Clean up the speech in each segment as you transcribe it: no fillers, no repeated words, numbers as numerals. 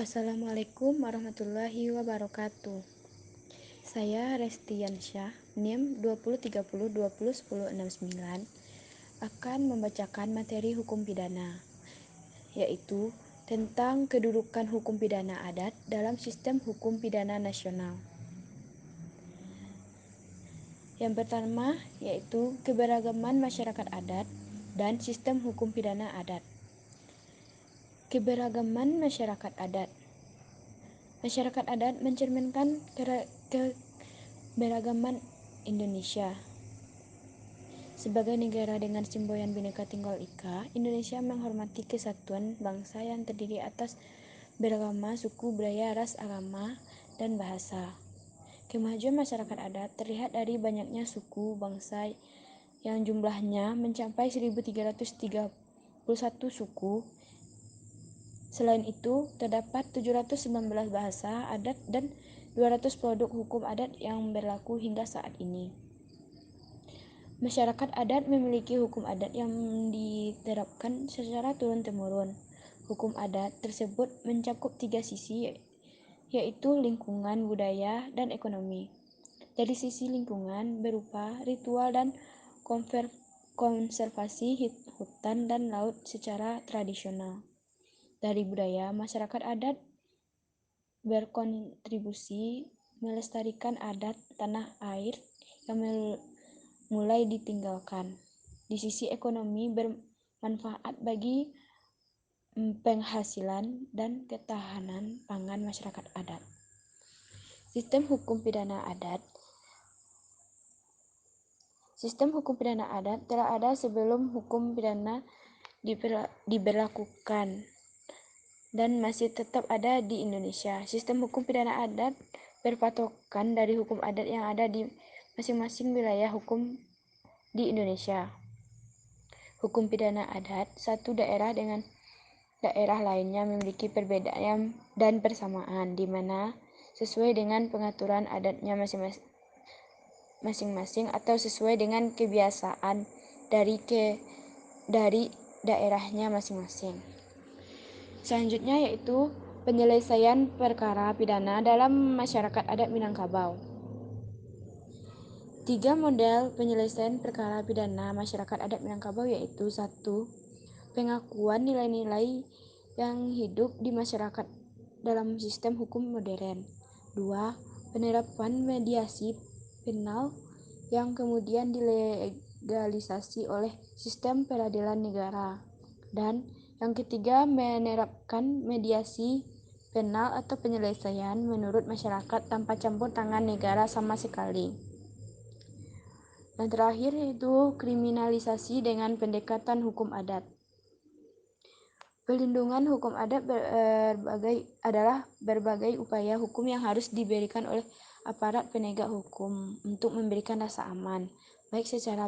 Assalamualaikum warahmatullahi wabarakatuh. Saya Restiansyah, NIM 2030201069, akan membacakan materi hukum pidana, yaitu tentang kedudukan hukum pidana adat dalam sistem hukum pidana nasional. Yang pertama yaitu keberagaman masyarakat adat dan sistem hukum pidana adat. Keberagaman masyarakat adat. Masyarakat adat mencerminkan keberagaman Indonesia. Sebagai negara dengan semboyan Bhinneka Tunggal Ika, Indonesia menghormati kesatuan bangsa yang terdiri atas beragama suku, budaya, ras, agama, dan bahasa. Kemajuan masyarakat adat terlihat dari banyaknya suku bangsa yang jumlahnya mencapai 1331 suku. Selain itu, terdapat 719 bahasa adat dan 200 produk hukum adat yang berlaku hingga saat ini. Masyarakat adat memiliki hukum adat yang diterapkan secara turun-temurun. Hukum adat tersebut mencakup 3 sisi, yaitu lingkungan, budaya, dan ekonomi. Dari sisi lingkungan berupa ritual dan konservasi hutan dan laut secara tradisional. Dari budaya, masyarakat adat berkontribusi melestarikan adat tanah air yang mulai ditinggalkan. Di sisi ekonomi, bermanfaat bagi penghasilan dan ketahanan pangan masyarakat adat. Sistem hukum pidana adat. Sistem hukum pidana adat telah ada sebelum hukum pidana diberlakukan dan masih tetap ada di Indonesia. Sistem hukum pidana adat berpatokan dari hukum adat yang ada di masing-masing wilayah hukum di Indonesia. Hukum pidana adat satu daerah dengan daerah lainnya memiliki perbedaan dan persamaan, di mana sesuai dengan pengaturan adatnya masing-masing atau sesuai dengan kebiasaan dari daerahnya masing-masing. Selanjutnya yaitu penyelesaian perkara pidana dalam masyarakat adat Minangkabau. 3 model penyelesaian perkara pidana masyarakat adat Minangkabau yaitu 1. Pengakuan nilai-nilai yang hidup di masyarakat dalam sistem hukum modern. 2. Penerapan mediasi penal yang kemudian dilegalisasi oleh sistem peradilan negara. Dan yang ketiga, menerapkan mediasi penal atau penyelesaian menurut masyarakat tanpa campur tangan negara sama sekali. Yang terakhir yaitu kriminalisasi dengan pendekatan hukum adat. Pelindungan hukum adat adalah berbagai upaya hukum yang harus diberikan oleh aparat penegak hukum untuk memberikan rasa aman, baik secara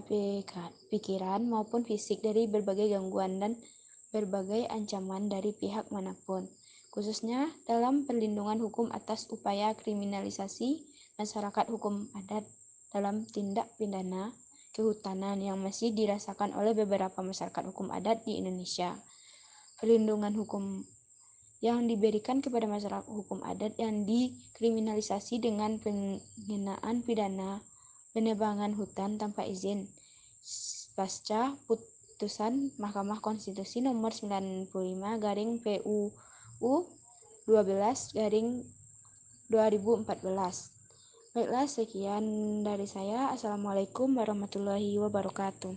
pikiran maupun fisik dari berbagai gangguan dan berbagai ancaman dari pihak manapun, khususnya dalam perlindungan hukum atas upaya kriminalisasi masyarakat hukum adat dalam tindak pidana kehutanan yang masih dirasakan oleh beberapa masyarakat hukum adat di Indonesia. Perlindungan hukum yang diberikan kepada masyarakat hukum adat yang dikriminalisasi dengan pengenaan pidana penebangan hutan tanpa izin pasca putusan Mahkamah Konstitusi nomor 95/PUU 12/2014. Baiklah, sekian dari saya. Assalamualaikum warahmatullahi wabarakatuh.